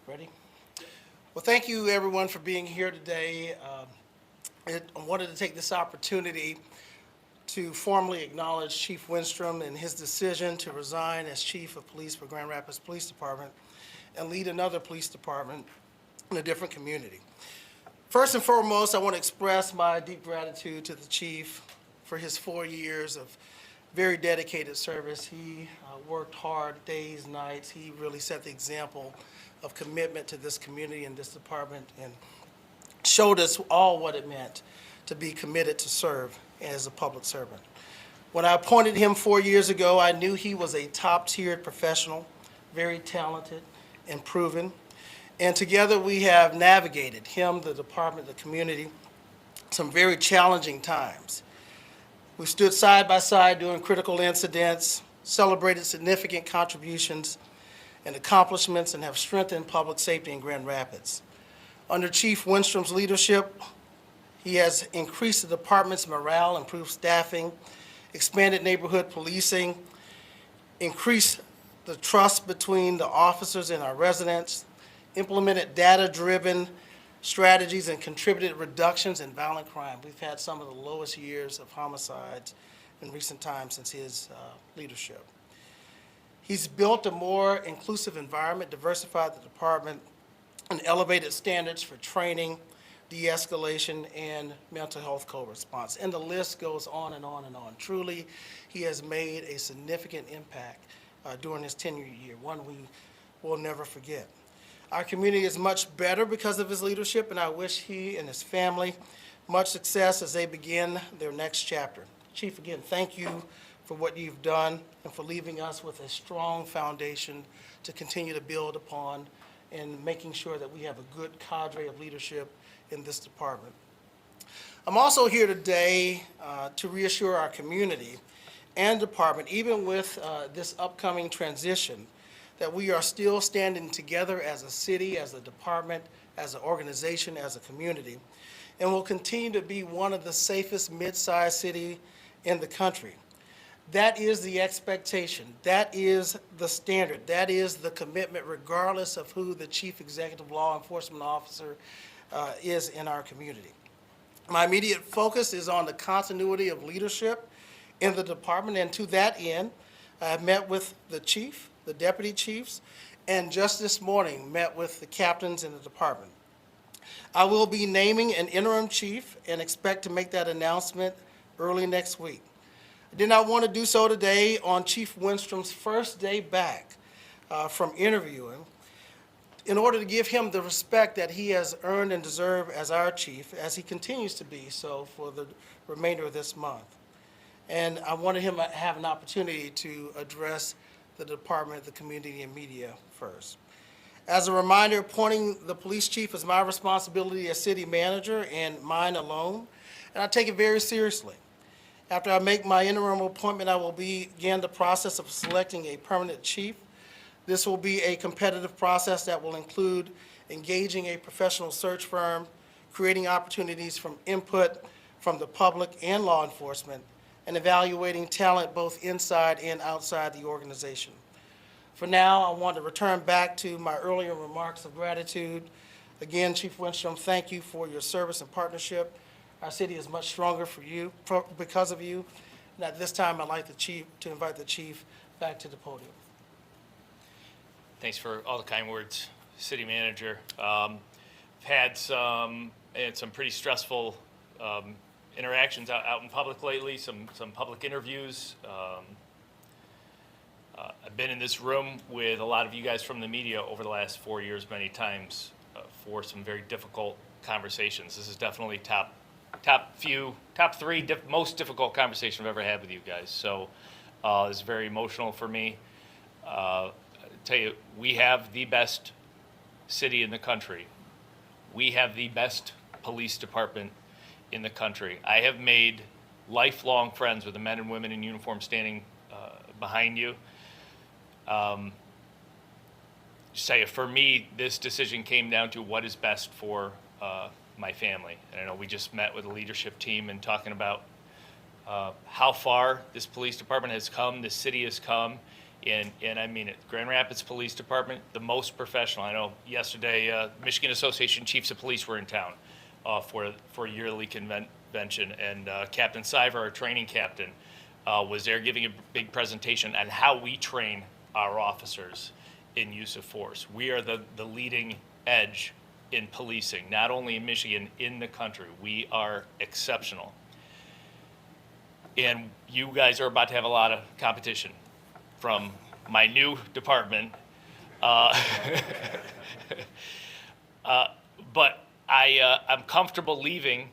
Ready? Well, thank you everyone for being here today. I wanted to take this opportunity to formally acknowledge Chief Winstrom and his decision to resign as Chief of Police for Grand Rapids Police Department and lead another police department in a different community. First and foremost, I want to express my deep gratitude to the Chief for his 4 years of very dedicated service. He worked hard, days, nights. He really set the example of commitment to this community and this department and showed us all what it meant to be committed to serve as a public servant. When I appointed him 4 years ago, I knew he was a top-tiered professional, very talented and proven. And together we have navigated, him, the department, the community, some very challenging times. We stood side by side during critical incidents, celebrated significant contributions and accomplishments, and have strengthened public safety in Grand Rapids. Under Chief Winstrom's leadership, he has increased the department's morale, improved staffing, expanded neighborhood policing, increased the trust between the officers and our residents, implemented data-driven strategies, and contributed reductions in violent crime. We've had some of the lowest years of homicides in recent times since his leadership. He's built a more inclusive environment, diversified the department, and elevated standards for training, de-escalation, and mental health co-response. And the list goes on and on and on. Truly, he has made a significant impact during his tenure year, one we will never forget. Our community is much better because of his leadership, and I wish he and his family much success as they begin their next chapter. Chief, again, thank you for what you've done and for leaving us with a strong foundation to continue to build upon and making sure that we have a good cadre of leadership in this department. I'm also here today to reassure our community and department, even with this upcoming transition, that we are still standing together as a city, as a department, as an organization, as a community, and will continue to be one of the safest mid-sized cities in the country. That is the expectation. That is the standard. That is the commitment, regardless of who the Chief Executive Law Enforcement Officer is in our community. My immediate focus is on the continuity of leadership in the department, and to that end, I have met with the chief, the deputy chiefs, and just this morning met with the captains in the department. I will be naming an interim chief and expect to make that announcement early next week. I did not want to do so today on Chief Winstrom's first day back from interviewing in order to give him the respect that he has earned and deserved as our chief, as he continues to be so for the remainder of this month. And I wanted him to have an opportunity to address the department, the community, and media first. As a reminder, appointing the police chief is my responsibility as city manager and mine alone, and I take it very seriously. After I make my interim appointment, I will begin the process of selecting a permanent chief. This will be a competitive process that will include engaging a professional search firm, creating opportunities from input from the public and law enforcement, and evaluating talent both inside and outside the organization. For now, I want to return back to my earlier remarks of gratitude. Again, Chief Winstrom, thank you for your service and partnership. Our city is much stronger because of you. And at this time, I'd like to invite the chief back to the podium. Thanks for all the kind words, City Manager. Had some pretty stressful interactions out in public lately, some public interviews. I've been in this room with a lot of you guys from the media over the last 4 years many times for some very difficult conversations. This is definitely top three most difficult conversation I've ever had with you guys. So it's very emotional for me. I tell you, we have the best city in the country. We have the best police department in the country. I have made lifelong friends with the men and women in uniform standing behind you. Just tell you, for me, this decision came down to what is best for my family. And I know we just met with the leadership team and talking about how far this police department has come, this city has come, And I mean it. Grand Rapids Police Department, the most professional. I know yesterday, Michigan Association Chiefs of Police were in town for a yearly convention, and Captain Siver, our training captain, was there giving a big presentation on how we train our officers in use of force. We are the leading edge in policing, not only in Michigan, in the country. We are exceptional. And you guys are about to have a lot of competition from my new department. But I'm comfortable leaving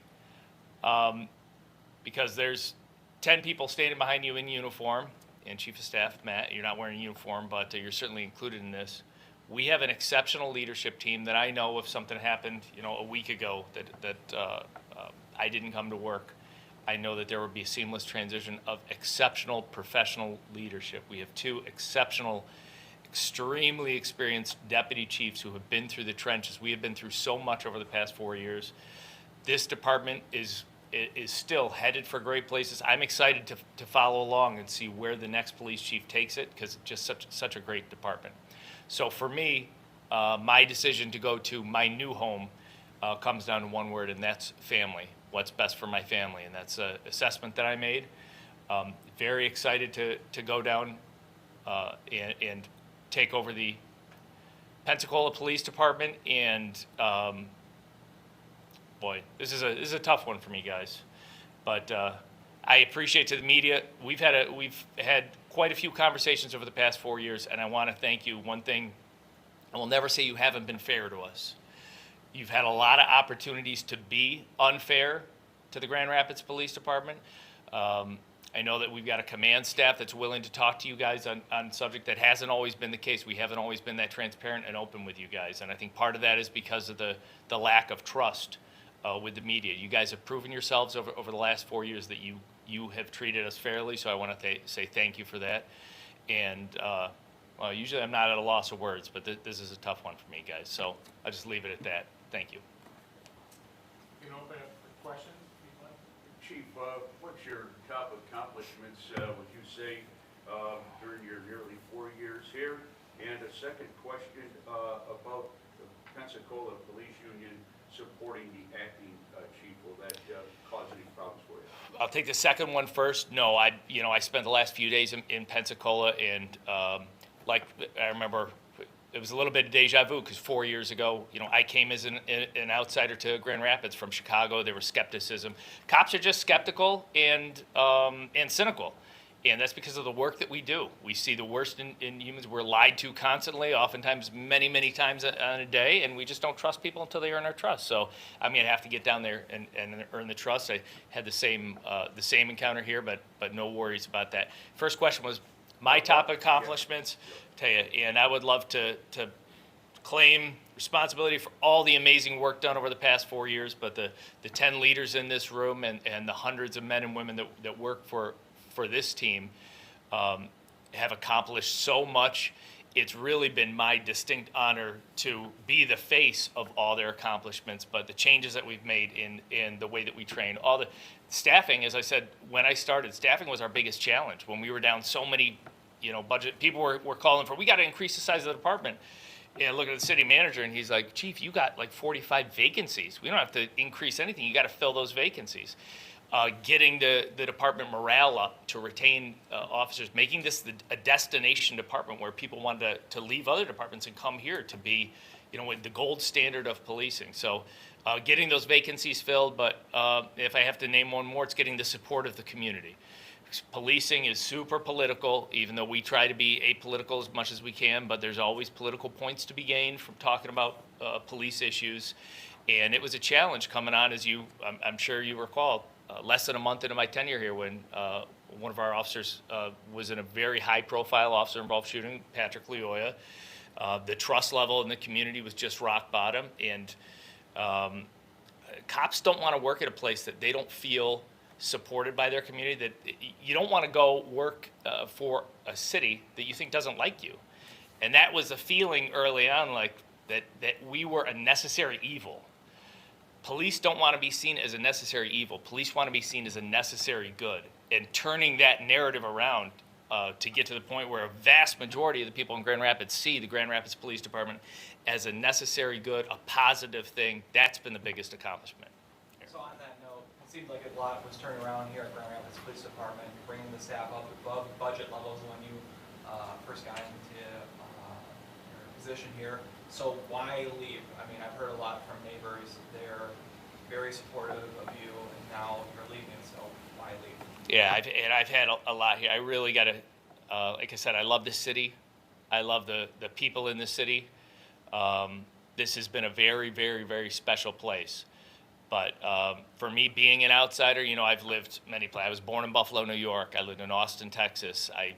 because there's 10 people standing behind you in uniform. And Chief of Staff, Matt, you're not wearing a uniform, but you're certainly included in this. We have an exceptional leadership team that I know if something happened, a week ago that I didn't come to work, I know that there would be a seamless transition of exceptional professional leadership. We have two exceptional, extremely experienced deputy chiefs who have been through the trenches. We have been through so much over the past 4 years. This department is still headed for great places. I'm excited to follow along and see where the next police chief takes it, because it's just such a great department. So for me, my decision to go to my new home comes down to one word, and that's family. What's best for my family, and that's an assessment that I made. Very excited to go down and take over the Pensacola Police Department, and boy, this is a tough one for me, guys. But I appreciate to the media. We've had quite a few conversations over the past 4 years, and I want to thank you. One thing, I will never say you haven't been fair to us. You've had a lot of opportunities to be unfair to the Grand Rapids Police Department. I know that we've got a command staff that's willing to talk to you guys on subject. That hasn't always been the case. We haven't always been that transparent and open with you guys, and I think part of that is because of the lack of trust with the media. You guys have proven yourselves over the last 4 years that you have treated us fairly, so I want to say thank you for that. And well, usually I'm not at a loss of words, but this is a tough one for me, guys, so I'll just leave it at that. Thank you. You can open up for questions if you'd like. Chief, what's your top accomplishments, would you say, during your nearly 4 years here? And a second question about the Pensacola Police Union supporting the acting chief. Will that cause any problems for you? I'll take the second one first. No, I spent the last few days in Pensacola, and like I remember, it was a little bit of deja vu because 4 years ago, I came as an outsider to Grand Rapids from Chicago. There was skepticism. Cops are just skeptical and cynical, and that's because of the work that we do. We see the worst in humans. We're lied to constantly, oftentimes many, many times on a day, and we just don't trust people until they earn our trust. So I'm going to have to get down there and earn the trust. I had the same encounter here, but no worries about that. First question was my top accomplishments. Tell you, and I would love to claim responsibility for all the amazing work done over the past 4 years, but the 10 leaders in this room and the hundreds of men and women that work for this team have accomplished so much. It's really been my distinct honor to be the face of all their accomplishments, but the changes that we've made in the way that we train, all the staffing, as I said, when I started, staffing was our biggest challenge. When we were down so many budget, people were calling for, we got to increase the size of the department. And I look at the city manager, and he's like, Chief, you got like 45 vacancies. We don't have to increase anything. You got to fill those vacancies. Getting the department morale up to retain officers, making this a destination department where people wanted to leave other departments and come here to be, the gold standard of policing. So getting those vacancies filled, but if I have to name one more, it's getting the support of the community. Policing is super political, even though we try to be apolitical as much as we can, but there's always political points to be gained from talking about police issues. And it was a challenge coming on, as I'm sure you recall, less than a month into my tenure here when one of our officers was in a very high-profile officer-involved shooting, Patrick Leoya. The trust level in the community was just rock bottom, and cops don't want to work at a place that they don't feel supported by their community, that you don't want to go work for a city that you think doesn't like you. And that was a feeling early on, like that we were a necessary evil. Police don't want to be seen as a necessary evil. Police want to be seen as a necessary good. And turning that narrative around to get to the point where a vast majority of the people in Grand Rapids see the Grand Rapids Police Department as a necessary good, a positive thing. That's been the biggest accomplishment. So on that note, it seemed like a lot was turning around here at Grand Rapids Police Department, bringing the staff up above budget levels when you first got into your position here. So why leave? I mean, I've heard a lot from neighbors. They're very supportive of you, and now you're leaving, so why leave? Yeah, I've had a lot here. I really got to, like I said, I love this city. I love the people in the city. This has been a very, very, very special place. But for me, being an outsider, you know, I've lived many places. I was born in Buffalo, New York. I lived in Austin, Texas. I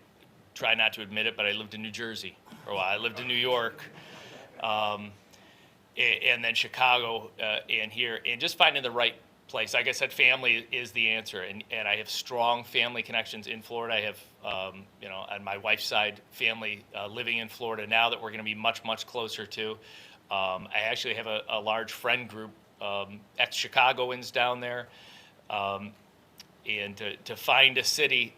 try not to admit it, but I lived in New Jersey for a while. I lived in New York, and then Chicago, and here. And just finding the right place. Like I said, family is the answer. And I have strong family connections in Florida. I have, you know, on my wife's side, family living in Florida now that we're going to be much, much closer to. I actually have a large friend group, ex-Chicagoans down there, and to find a city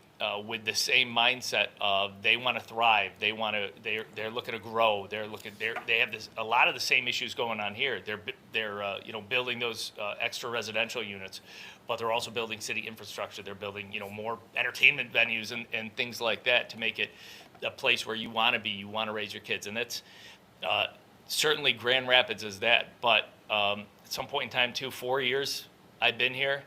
with the same mindset of they want to thrive, they're looking to grow, they have a lot of the same issues going on here. They're you know, building those extra residential units, but they're also building city infrastructure. They're building, you know, more entertainment venues and things like that to make it a place where you want to be, you want to raise your kids, and that's certainly Grand Rapids is that. But at some point in time, too, 4 years I've been here,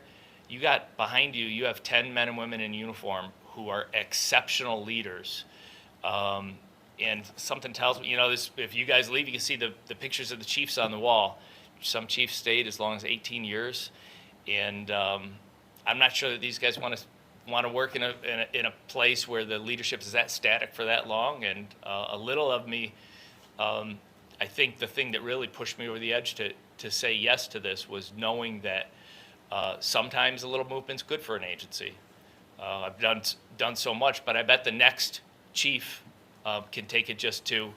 you got behind you, you have 10 men and women in uniform who are exceptional leaders. And something tells me, you know, this, if you guys leave, you can see the pictures of the chiefs on the wall. Some chiefs stayed as long as 18 years. And I'm not sure that these guys want to work in a place where the leadership is that static for that long. And a little of me, I think the thing that really pushed me over the edge to say yes to this was knowing that sometimes a little movement's good for an agency. I've done so much, but I bet the next chief can take it just to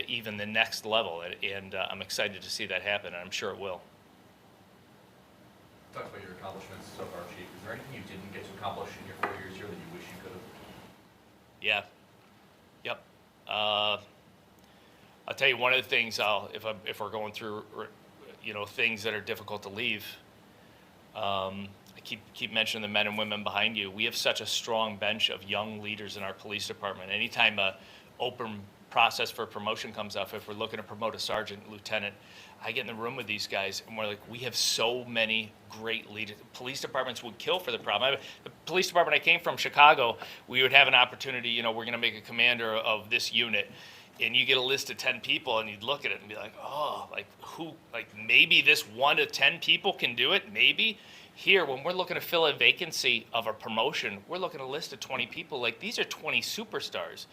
even the next level, and I'm excited to see that happen, and I'm sure it will. Talk about your accomplishments so far, Chief. Is there anything you didn't get to accomplish in your 4 years here that you wish you could have? Yeah. Yep. I'll tell you one of the things. If we're going through, you know, things that are difficult to leave. I keep mentioning the men and women behind you. We have such a strong bench of young leaders in our police department. Anytime a open process for promotion comes up, if we're looking to promote a sergeant, lieutenant, I get in the room with these guys, and we're like, we have so many great leaders. Police departments would kill for the problem. The police department I came from, Chicago, we would have an opportunity, you know, we're going to make a commander of this unit. And you get a list of 10 people, and you'd look at it and be like, oh, like who, like maybe this 1 to 10 people can do it, maybe. Here, when we're looking to fill a vacancy of a promotion, we're looking at a list of 20 people. Like, these are 20 superstars.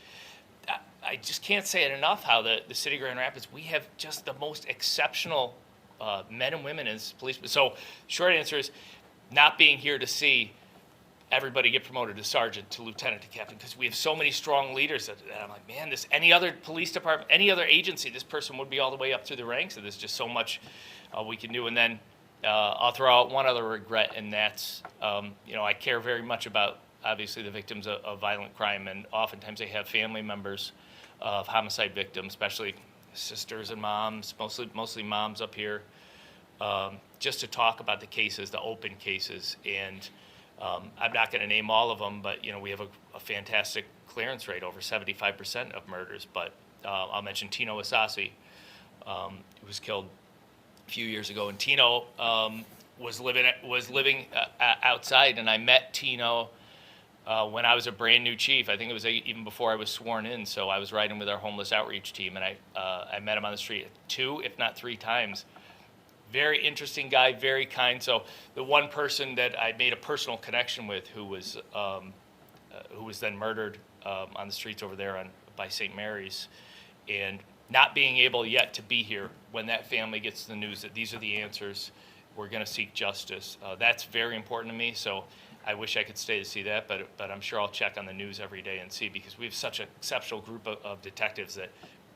I just can't say it enough how the city of Grand Rapids, we have just the most exceptional men and women as police. So short answer is not being here to see everybody get promoted to sergeant, to lieutenant, to captain, because we have so many strong leaders that I'm like, man, any other police department, any other agency, this person would be all the way up through the ranks, and there's just so much we can do. And then I'll throw out one other regret, and that's, you know, I care very much about, obviously, the victims of violent crime, and oftentimes they have family members of homicide victims, especially sisters and moms, mostly moms up here, just to talk about the cases, the open cases. And I'm not going to name all of them, but, you know, we have a fantastic clearance rate, over 75% of murders. But I'll mention Tino Asasi, who was killed a few years ago. And Tino was living outside, and I met Tino when I was a brand new chief. I think it was even before I was sworn in. So I was riding with our homeless outreach team, and I met him on the street 2, if not 3 times. Very interesting guy, very kind. So the one person that I made a personal connection with, who was then murdered on the streets over there by St. Mary's, and not being able yet to be here when that family gets the news that these are the answers, we're going to seek justice. That's very important to me. So I wish I could stay to see that, but I'm sure I'll check on the news every day and see, because we have such an exceptional group of detectives that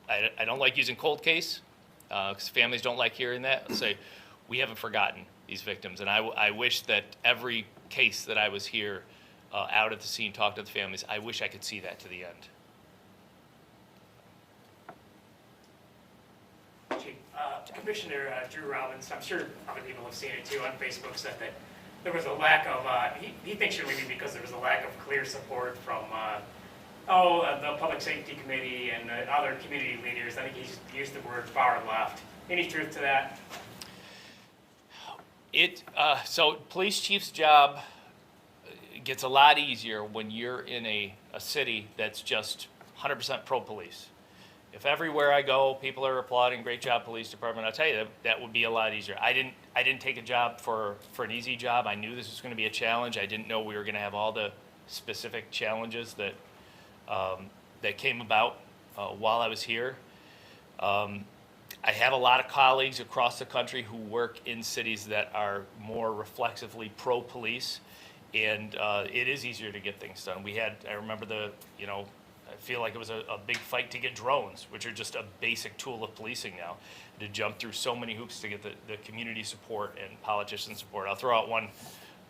I don't like using cold case. Because families don't like hearing that. I'll say, we haven't forgotten these victims. And I wish that every case that I was here out at the scene, talk to the families. I wish I could see that to the end. Chief, Commissioner Drew Robbins, I'm sure other people have seen it too on Facebook, said that there was a lack of, he thinks you're leaving because there was a lack of clear support from, the Public Safety Committee and other community leaders. I think he's used the word far left. Any truth to that? So police chief's job gets a lot easier when you're in a city that's just 100% pro-police. If everywhere I go, people are applauding, great job, police department, I'll tell you, that would be a lot easier. I didn't take a job for an easy job. I knew this was going to be a challenge. I didn't know we were going to have all the specific challenges that came about while I was here. I have a lot of colleagues across the country who work in cities that are more reflexively pro-police, and it is easier to get things done. I remember I feel like it was a big fight to get drones, which are just a basic tool of policing now, to jump through so many hoops to get the community support and politician support. I'll throw out one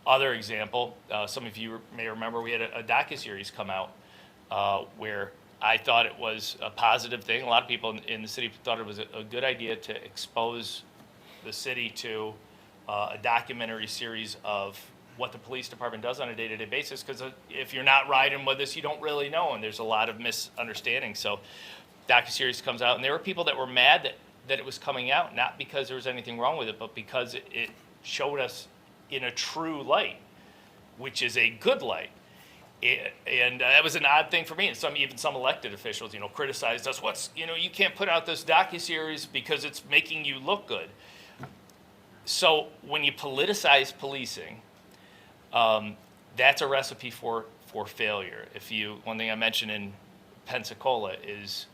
other example. Some of you may remember we had a docuseries come out where I thought it was a positive thing. A lot of people in the city thought it was a good idea to expose the city to a documentary series of what the police department does on a day-to-day basis, because if you're not riding with us, you don't really know, and there's a lot of misunderstanding. So docuseries comes out, and there were people that were mad that it was coming out, not because there was anything wrong with it, but because it showed us in a true light, which is a good light. And that was an odd thing for me, and even some elected officials, criticized us. You can't put out this docuseries because it's making you look good. So when you politicize policing, that's a recipe for failure. One thing I mentioned in Pensacola is,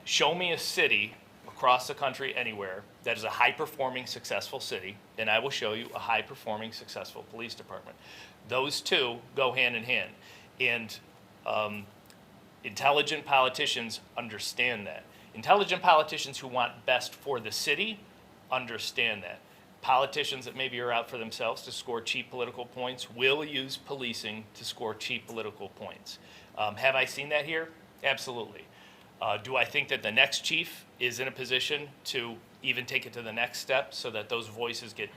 show me a city across the country anywhere that is a high-performing, successful city, and I will show you a high-performing, successful police department. Those two go hand in hand, and intelligent politicians understand that. Intelligent politicians who want best for the city understand that. Politicians that maybe are out for themselves to score cheap political points will use policing to score cheap political points. Have I seen that here? Absolutely. Do I think that the next chief is in a position to even take it to the next step so that those voices get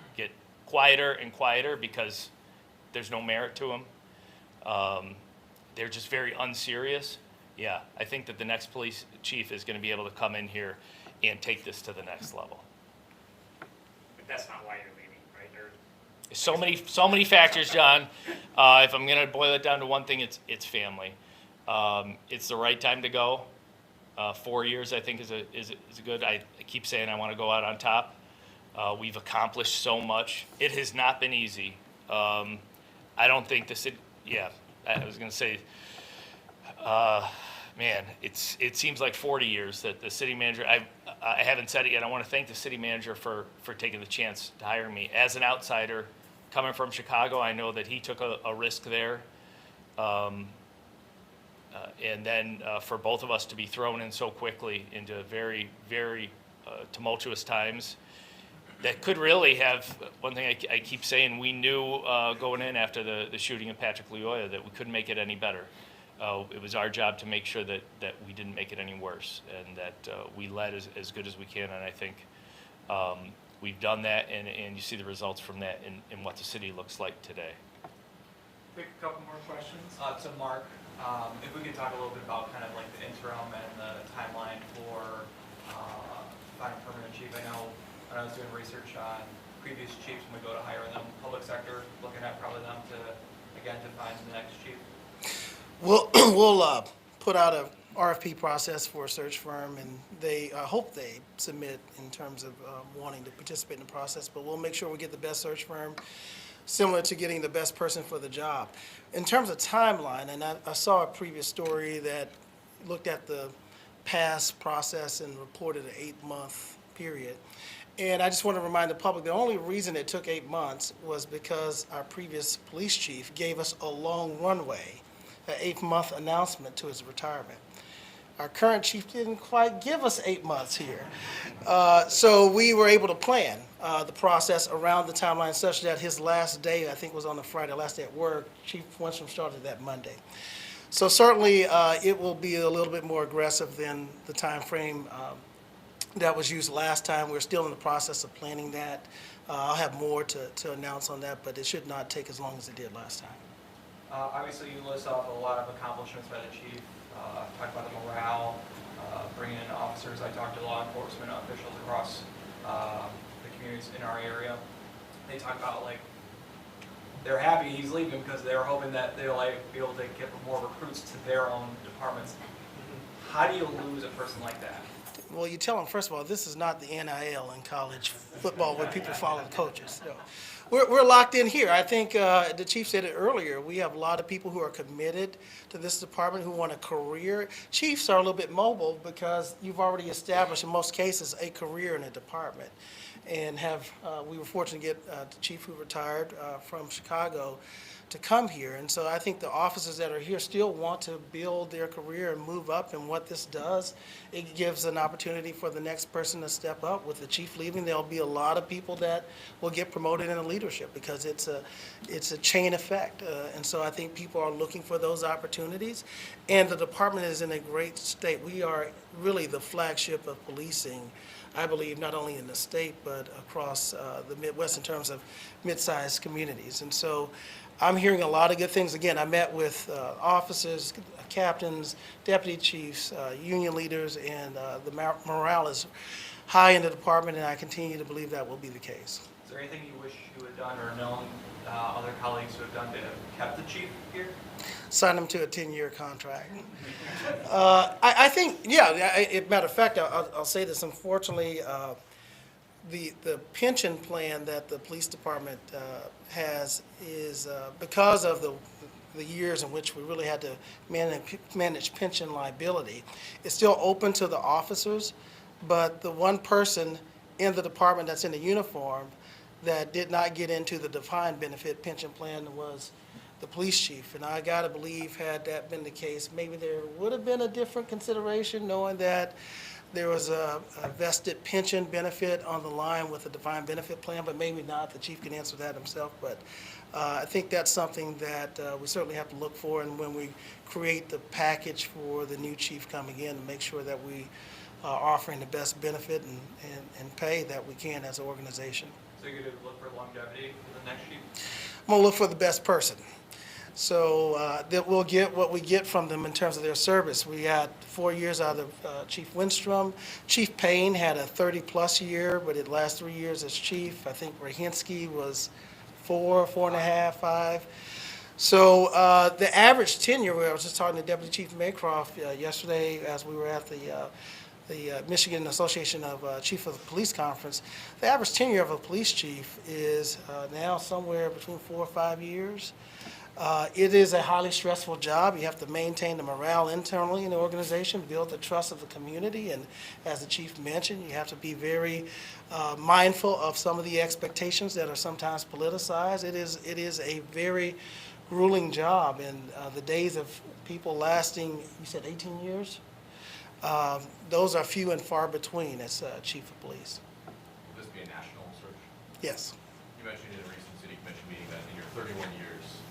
quieter and quieter because there's no merit to them? They're just very unserious. Yeah, I think that the next police chief is going to be able to come in here and take this to the next level. But that's not why you're leaving, right? So many factors, John. If I'm going to boil it down to one thing, it's family. It's the right time to go. 4 years, I think, is a good. I keep saying I want to go out on top. We've accomplished so much. It has not been easy. I don't think the city. Yeah, I was going to say. Man, it seems like 40 years that the city manager. I haven't said it yet. I want to thank the city manager for taking the chance to hire me as an outsider, coming from Chicago. I know that he took a risk there. And then for both of us to be thrown in so quickly into very, very tumultuous times that could really have, one thing I keep saying, we knew going in after the shooting of Patrick Lyoya that we couldn't make it any better. It was our job to make sure that we didn't make it any worse and that we led as good as we can. And I think we've done that, and you see the results from that in what the city looks like today. Take a couple more questions. To Mark, if we could talk a little bit about kind of like the interim and the timeline for finding a permanent chief. I know when I was doing research on previous chiefs, when we go to hire them, public sector, looking at probably them to find the next chief. We'll put out a RFP process for a search firm, and they hope they submit in terms of wanting to participate in the process, but we'll make sure we get the best search firm, similar to getting the best person for the job. In terms of timeline, and I saw a previous story that looked at the past process and reported an 8-month period. And I just want to remind the public, the only reason it took 8 months was because our previous police chief gave us a long runway, an 8-month announcement to his retirement. Our current chief didn't quite give us 8 months here. So we were able to plan the process around the timeline such that his last day, I think, was on a Friday, last day at work. Chief Winstrom started that Monday. So certainly, it will be a little bit more aggressive than the timeframe that was used last time. We're still in the process of planning that. I'll have more to announce on that, but it should not take as long as it did last time. Obviously, you list off a lot of accomplishments by the chief. Talk about the morale, bringing in officers. I talked to law enforcement officials across the communities in our area. They talk about like they're happy he's leaving because they're hoping that they'll like, be able to get more recruits to their own departments. How do you lose a person like that? Well, you tell them, first of all, this is not the NIL in college football where people follow the coaches. So we're locked in here. I think the chief said it earlier. We have a lot of people who are committed to this department who want a career. Chiefs are a little bit mobile because you've already established, in most cases, a career in a department. And we were fortunate to get the chief who retired from Chicago to come here. And so I think the officers that are here still want to build their career and move up. And what this does, it gives an opportunity for the next person to step up. With the chief leaving, there'll be a lot of people that will get promoted into leadership because it's a chain effect. And so I think people are looking for those opportunities. And the department is in a great state. We are really the flagship of policing, I believe, not only in the state, but across the Midwest in terms of mid-sized communities. And so I'm hearing a lot of good things. Again, I met with officers, captains, deputy chiefs, union leaders, and the morale is high in the department, and I continue to believe that will be the case. Is there anything you wish you had done or known other colleagues who have done to have kept the chief here? Sign them to a 10-year contract. I think, yeah, matter of fact, I'll say this, unfortunately, the pension plan that the police department has is because of the years in which we really had to manage pension liability. It's still open to the officers, but the one person in the department that's in the uniform that did not get into the defined benefit pension plan was the police chief. And I gotta believe, had that been the case, maybe there would have been a different consideration, knowing that there was a vested pension benefit on the line with a defined benefit plan, but maybe not. The chief can answer that himself. But I think that's something that we certainly have to look for, and when we create the package for the new chief coming in, to make sure that we are offering the best benefit and pay that we can as an organization. So you're going to look for longevity for the next chief? I'm going to look for the best person. So that we'll get what we get from them in terms of their service. We had 4 years out of Chief Winstrom. Chief Payne had a 30-plus year, but it last 3 years as chief. I think Rahinsky was 4.5, 5. So the average tenure, I was just talking to Deputy Chief Maycroft yesterday as we were at the Michigan Association of Chief of the Police Conference. The average tenure of a police chief is now somewhere between 4 or 5 years. It is a highly stressful job. You have to maintain the morale internally in the organization, build the trust of the community, and as the chief mentioned, you have to be very mindful of some of the expectations that are sometimes politicized. It is a very grueling job, and the days of people lasting, you said 18 years? Those are few and far between as chief of police. Will this be a national search? Yes. You mentioned in a recent city commission meeting that in your 31 years,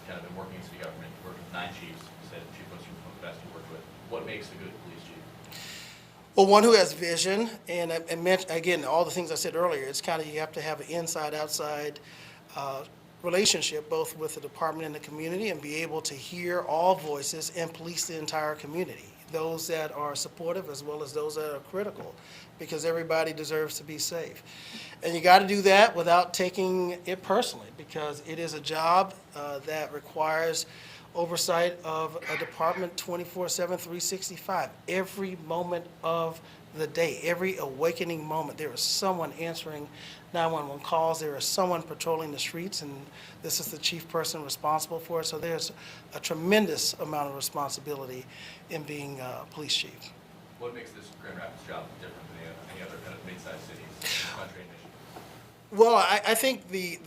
kind of been working in city government, you worked with 9 chiefs. You said Chief Winstrom was one of the best you worked with. What makes a good police chief? Well, one who has vision, and again, all the things I said earlier, it's kind of, you have to have an inside-outside relationship, both with the department and the community, and be able to hear all voices and police the entire community, those that are supportive as well as those that are critical, because everybody deserves to be safe. And you got to do that without taking it personally, because it is a job that requires oversight of a department 24/7, 365. Every moment of the day, every awakening moment, there is someone answering 911 calls, there is someone patrolling the streets, and this is the chief person responsible for it. So there's a tremendous amount of responsibility in being police chief. What makes this Grand Rapids job different than any other kind of mid-sized cities in the country and Michigan? Well, I think the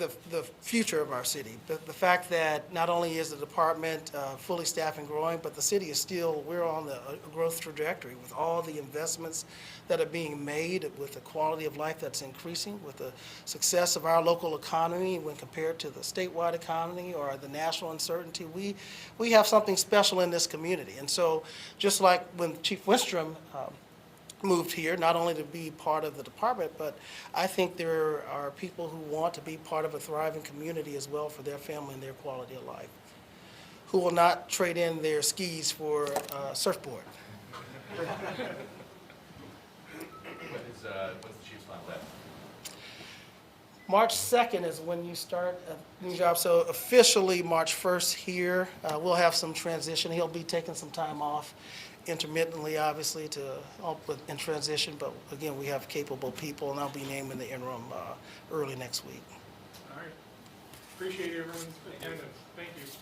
future of our city, the fact that not only is the department fully staffed and growing, but the city is still, we're on a growth trajectory with all the investments that are being made, with the quality of life that's increasing, with the success of our local economy when compared to the statewide economy or the national uncertainty. We have something special in this community. And so just like when Chief Winstrom moved here, not only to be part of the department, but I think there are people who want to be part of a thriving community as well for their family and their quality of life, who will not trade in their skis for a surfboard. When's the Chiefs' final day? March 2nd is when you start a new job, so officially March 1st here. We'll have some transition. He'll be taking some time off intermittently, obviously, to help with in transition, but again, we have capable people, and I'll be naming the interim early next week. All right. Appreciate everyone's attendance. Thank you.